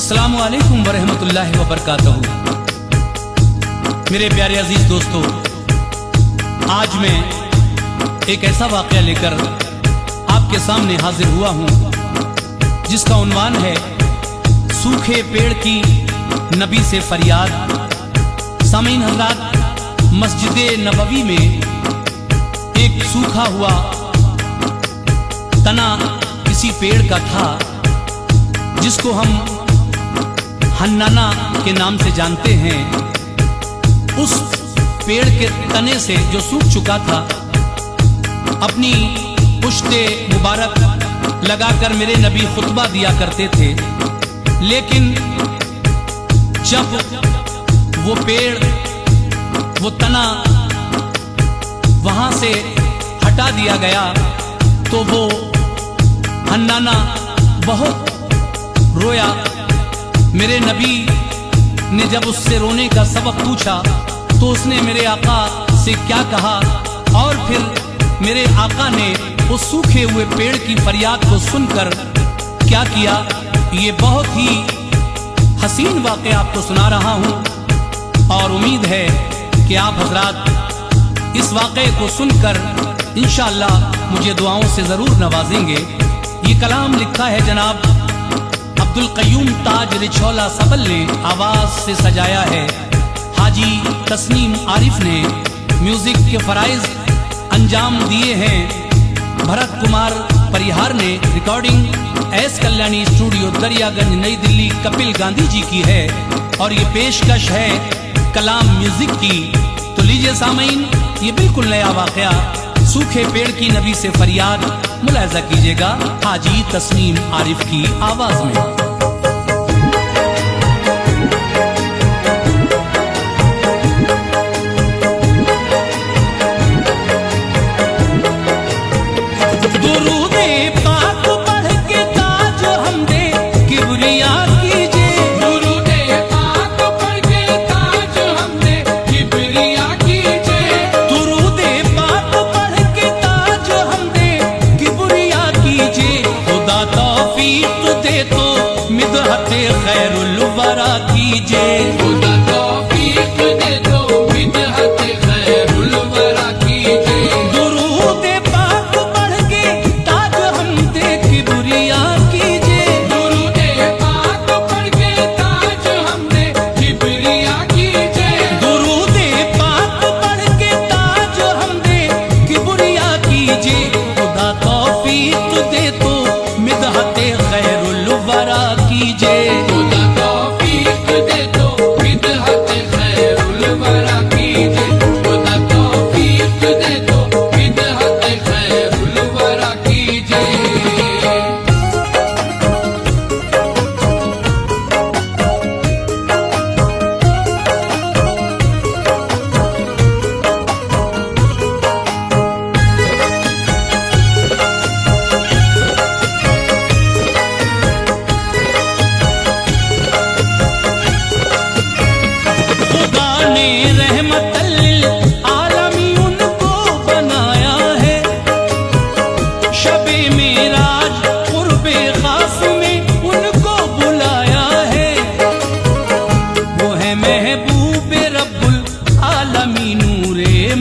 अस्सलामु अलैकुम वरहमतुल्लाहि वबरकातुहू। मेरे प्यारे अजीज दोस्तों, आज मैं एक ऐसा वाक़या लेकर आपके सामने हाजिर हुआ हूँ जिसका उन्वान है सूखे पेड़ की नबी से फरियाद। सामीन हज़रात, मस्जिद नबवी में एक सूखा हुआ तना किसी पेड़ का था जिसको हम हन्नाना के नाम से जानते हैं। उस पेड़ के तने से जो सूख चुका था, अपनी पुश्ते मुबारक लगाकर मेरे नबी खुतबा दिया करते थे। लेकिन जब वो पेड़, वो तना वहां से हटा दिया गया तो वो हन्नाना बहुत रोया। मेरे नबी ने जब उससे रोने का सबब पूछा तो उसने मेरे आका से क्या कहा, और फिर मेरे आका ने उस सूखे हुए पेड़ की फरियाद को सुनकर क्या किया, ये बहुत ही हसीन वाक़या आपको सुना रहा हूँ। और उम्मीद है कि आप हजरात इस वाक़े को सुनकर इंशाअल्लाह मुझे दुआओं से ज़रूर नवाजेंगे। ये कलाम लिखा है जनाब अब्दुल क़य्यूम ताज रिछौला सबल ने, आवाज से सजाया है हाजी तस्नीम आरिफ ने, म्यूजिक के फराइज अंजाम दिए हैं भरत कुमार परिहार ने। Recording S Kalyani studio Daryaganj नई दिल्ली कपिल गांधी जी की है और ये पेशकश है कलाम म्यूजिक की। तो लीजिए सामीन, ये बिल्कुल नया वाक़या सूखे पेड़ की नबी से फरियाद मुलाहिजा कीजिएगा हाजी तस्नीम आरिफ की आवाज में। खैरुल वरा कीजिए, खुदा तौफीक दे दो बिदअत खैरुल वरा कीजिए। दुरूद पाक पढ़ के ताज हमदे किबरिया कीजिए, दुरूद पाक पढ़ के ताज हमदे किबरिया कीजिए, दुरूद पाक पढ़ के ताज हमदे किबरिया कीजिए। खुदा तौफीक दे दो बिदअत खैरुल वरा कीजिए।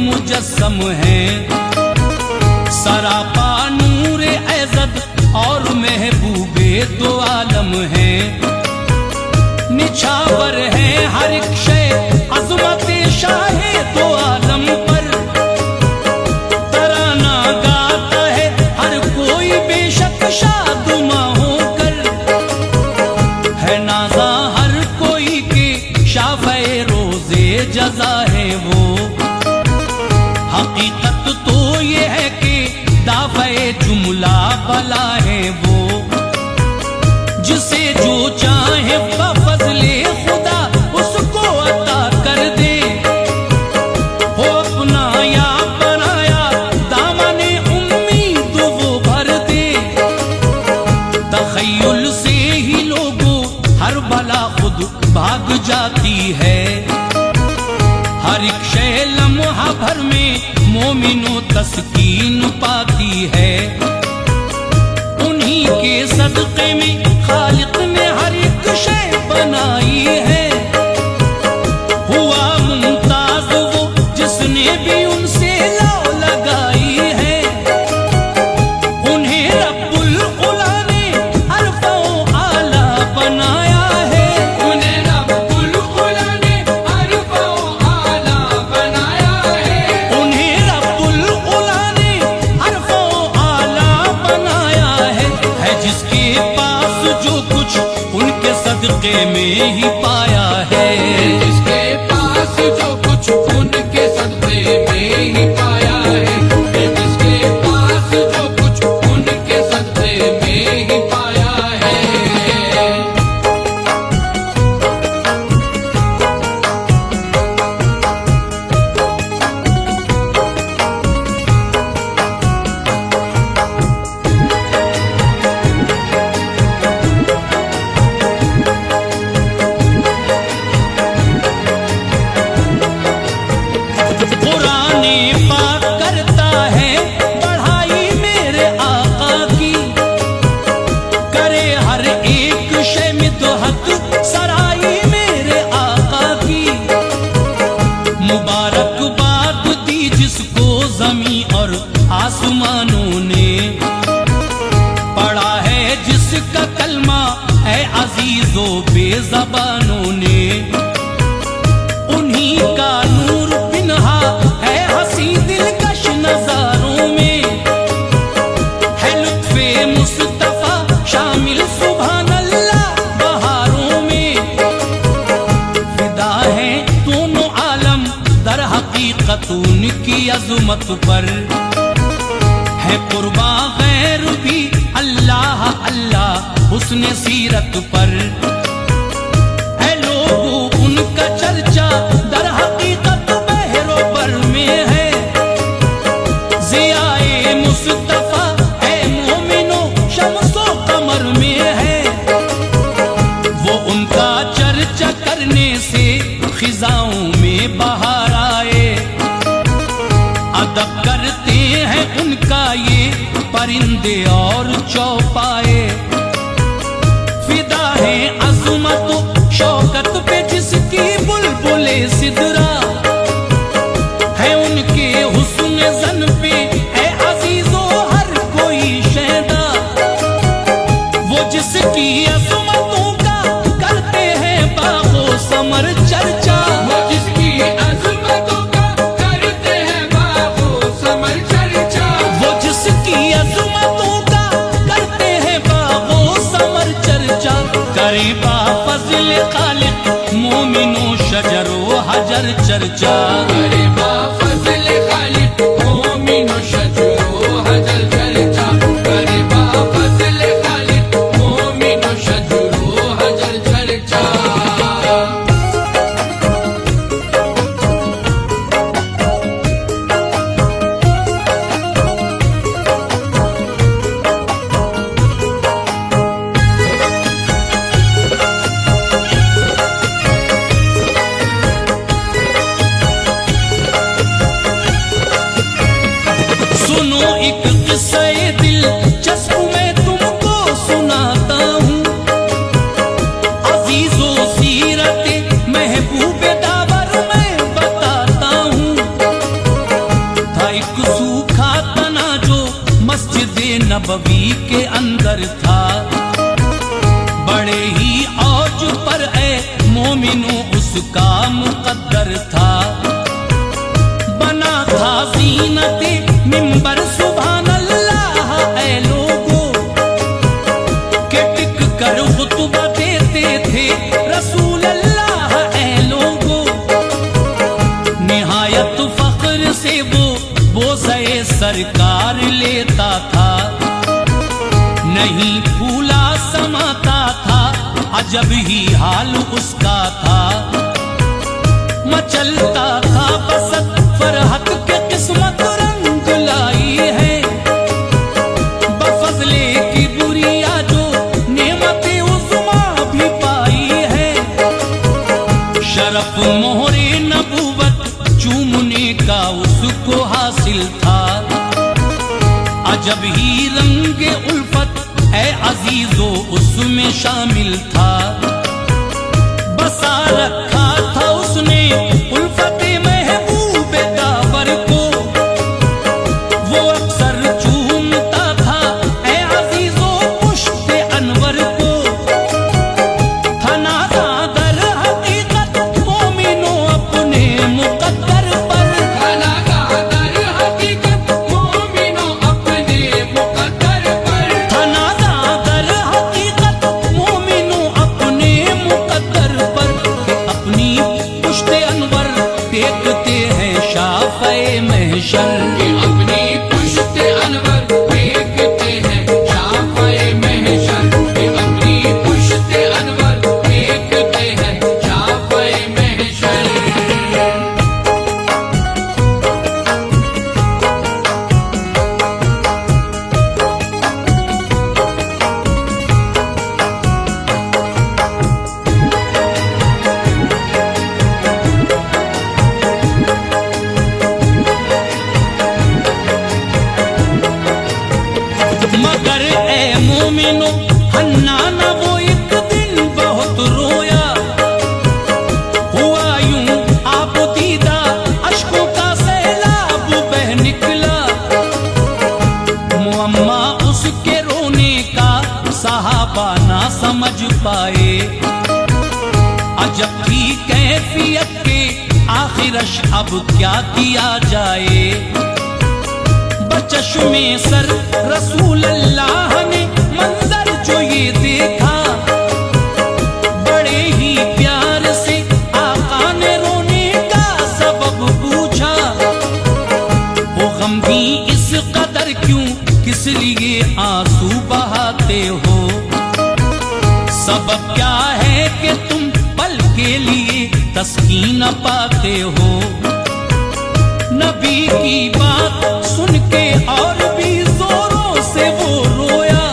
मुजस्सम है सरापा नूर ऐज़त और महबूबे दो आलम है। निछावर है हर एक शय अज़मत शाहे दो आलम पर। तराना गाता है हर कोई बेशक शादुमा होकर। है नाज़ा हर कोई के शाफ़े रोज़े जज़ा है वो। हकीकत तो ये है कि दाफ़े जुमला भला है वो। जिसे जो चाहे बफ़ज़ले खुदा उसको अता कर दे। हो अपना या बनाया दामने उम्मीद वो भर दे। तख़य्युल से ही लोगों हर बला खुद भाग जाती है। हर एक शय लम्हा भर में मोमिनो तस्कीन पाती है। उन्हीं के सदक़े में खालिक ने हर एक शय सदके में ही पाया है। जिसके पास जो कुछ उनके सदके में ही पाया है, जिसके पास जो कुछ उनके सदके में ही पाया है। पुराने पाक करता है बढ़ाई मेरे आका की, करे हर एक शय में तो हक सराई मेरे आका की। मुबारकबाद दी जिसको जमी और आसमानों ने, पढ़ा है जिसका कलमा है अजीजों बेज़बानों ने। उन्हीं का नूर पिन्हा है हंसी दिलकश नजारों में, है लुत्फे मुस्तफा शामिल सुभान अल्लाह बहारों में। फिदा है दोनों आलम दर हकीकत उनकी अजमत पर, है कुर्बा गैर भी अल्लाह अल्लाह हुस्न सीरत पर। है लोगों उनका चर्चा दर हकीकत बहरोबर में है, ज़ियाए मुस्तफा है मोमिनो शम्सो कमर में है। वो उनका चर्चा करने से खिजाओं में बहार आए, अदब करते हैं उनका ये परिंदे और चौपाए। फिदा है अज़मत शौकत पे जिसकी बुलबुले सिदरा, है उनके हुस्न ज़न पे है अजीजों हर कोई शैदा। वो जिसकी अज़मतों का करते हैं बागो समर चर्चा, वो जिसकी अज़मतों का करते हैं बागो समर चर्चा, वो जिसकी अज़मतों का करते हैं बागो समर चर्चा। करे बा फज़ल खालिक मोमिनो शजरो हजर चर्चा, करे बा फज़ल खालिक मोमिनो शजरो हजर चर्चा, करे बा फज़ल खालिक मोमिनो शजरो हजर चर्चा। सुनो एक किस्से दिलचस्प मैं तुमको सुनाता हूँ। अजीजों सीरत महबूब दावर मैं बताता हूँ। था एक सूखा तना जो मस्जिद नबवी के अंदर था, बड़े ही औज पर है मोमिनो उसका मुकद्दर था। बना था ज़ीनते मिंबर सुभान अल्लाह ऐ लोगों, के टिक कर खुतबा देते थे रसूल अल्लाह ऐ लोगों। निहायत फख्र से वो बोज़े सरकार लेता था, नहीं फूला समाता था अजब ही हाल उसका था। मचलता था बसत फरहत के किस्मत रंग लाई है, बफजले की बुरिया जो नेमते उज़्मा भी पाई है। शरफ मोहरे नबूवत चूमने का उसको हासिल था, अजब ही रंगे उल्फत है अजीजों उसमें शामिल था। बसा रखा था उसने उल्फत महबूब दावर को, वो अक्सर चूमता था ऐ अजीजों पुश्ते अनवर को। था नाज़ा दर हकीकत मोमिनो अपने मुकद्दर पर, था नाज़ा दर हकीकत मोमिनो अपने मुकद्दर पर, था नाज़ा दर हकीकत मोमिनो अपने अजब थी कैफियत के आखिरश अब क्या किया जाए। बचश्मे सर रसूल अल्लाह ने मंजर जो ये देखा, बड़े ही प्यार से आका ने रोने का सबब पूछा। वो गम भी इस कदर क्यों, किस लिए आंसू बहाते हो? सबब क्या है कि तुम पल के लिए तस्कीन पाते हो? नबी की बात सुन के और भी जोरों से वो रोया।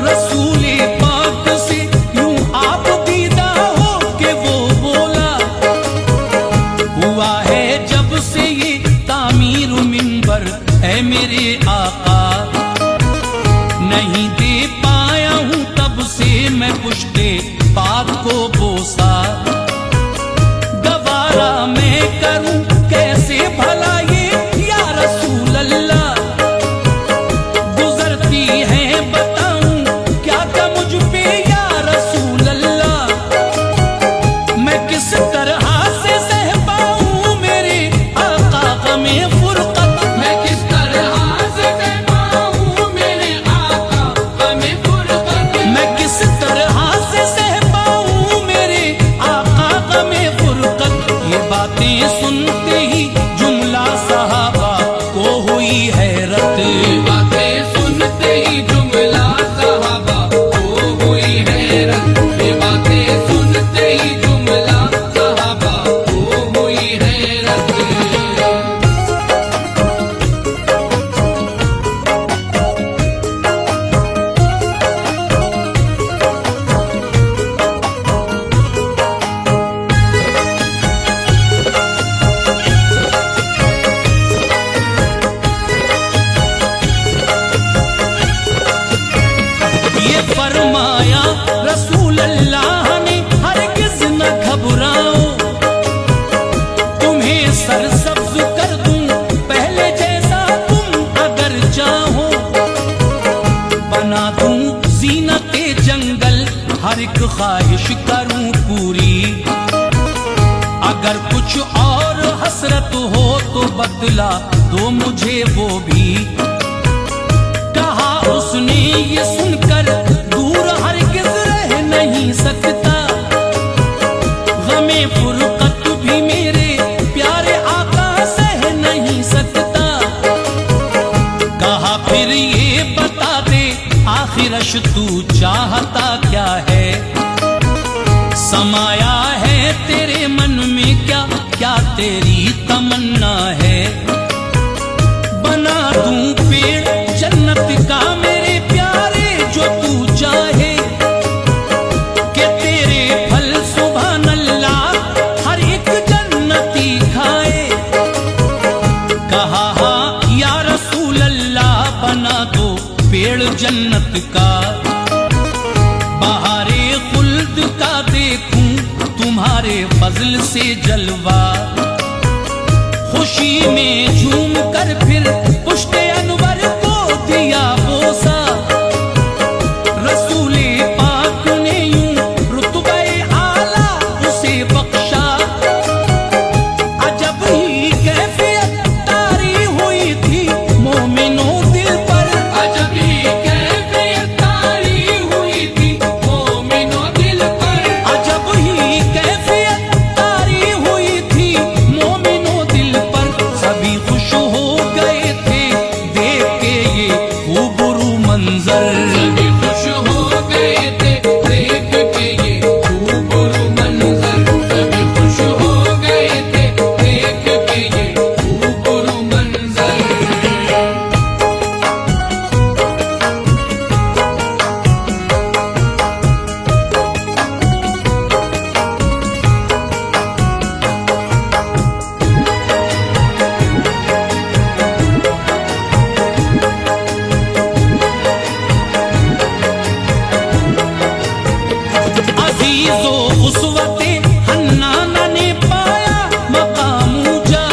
रसूले पाक से यूं आप दीदा हो के वो बोला, हुआ है जब से ये तामीर मिंबर है मेरे आका, नहीं दे पाया हूं तब से मैं पुश्ते पाक को बोसा। गवारा मैं करूं कैसे भला ये या रसूल अल्लाह, गुजरती है बताऊं क्या क्या मुझ पे या रसूल अल्लाह। मैं किस तरह से सह पाऊं मेरे आका गमे फुरकत, मैं किस तरह से सह पाऊं मेरे आका गमे फुरकत, मैं किस तरह से सह पाऊं मेरे आका गमे फुरकत। ये बातें सुनते ही जुमला सहाबा को हुई हैरत। ये बातें सुनते ही जुमला सहाबा को हुई हैरत, ये बातें सुनते ही जुमला सहाबा को हुई हैरत। ये फरमाया रसूल अल्लाह ने हरगिज़ न घबराओ, तुम्हें सरसब्ज कर दूं पहले जैसा तुम अगर चाहो। बना दूं जीनते जंगल हर एक ख्वाहिश करूं पूरी, अगर कुछ और हसरत हो तो बदला दो मुझे वो भी। कहा उसने ये सुनकर दूर हरगिज़ रह नहीं सकता, गमे फुरकत भी मेरे प्यारे आका सह नहीं सकता। कहा फिर ये बता दे आखिरश तू चाहता क्या है? समाया है तेरे मन में क्या क्या तेरी तमन्ना है? बना दूं पेड़ जन्नत का मेरे प्यारे जो तू चाहे, कि तेरे फल सुभान अल्लाह हर एक जन्नती खाए। कहा हाँ या रसूल अल्लाह बना दो पेड़ जन्नत का, बहारे खुल्द का देखूं तुम्हारे फजल से जलवा। खुशी में झूम कर फिर पुश्ते अनवर को दिया बोसा। रसूले पाक ने यूं रुतबे आला उसे बख्शा। अजब ही कैफियत तारी हुई थी मोमिनों दिल पर, अजब ही कैफियत तारी हुई थी मोमिनों दिल पर, अजब ही कैफियत तारी हुई थी मोमिनों दिल पर। सभी खुश हो गए थे देख के ये खूबरू मंजर, सभी खुश हो गए थे देख के ये खूबरू मंजर, सभी खुश हो गए थे देख के ये खूबरू मंजर। अजीजो उसवते हन्नाना ने पाया मकाम ऊंचा,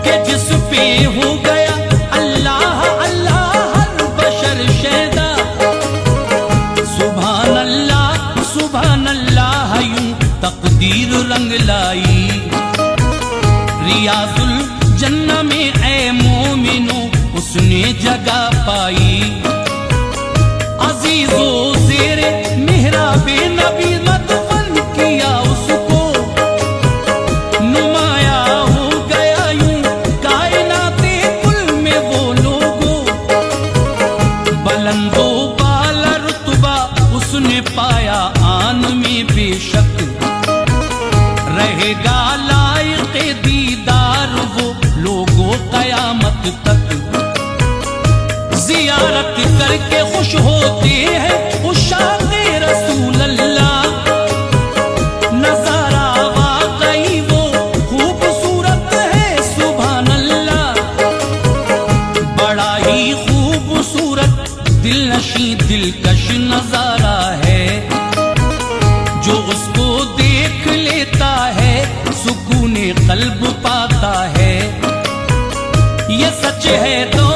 कि जिस पे हो गया अल्लाह अल्लाह हर बशर शैदा। सुभान अल्लाह सुभान अल्लाह यूं तकदीर रंग लाई। रियाजुल जन्ना में ए मोमिनो उसने जगह पाई। अजीजो ज़ेरे मेहराबे नबी मदफन किया उसको, नुमाया हो गया यूं कायनाते कुल में वो लोगो। बुलंदो बाला रुतबा उसने पाया आन में बेशक, रहेगा लायक दीदार वो लोगों कयामत तक। जियारत करके खुश होते हैं उशाक़े रसूल अल्लाह, नजारा वाकई वो खूबसूरत है सुभान अल्लाह। बड़ा ही खूबसूरत दिलनशी दिलकश नजारा है, जो उसको देख लेता है सुकूने कल्ब पाता है। ये सच है तो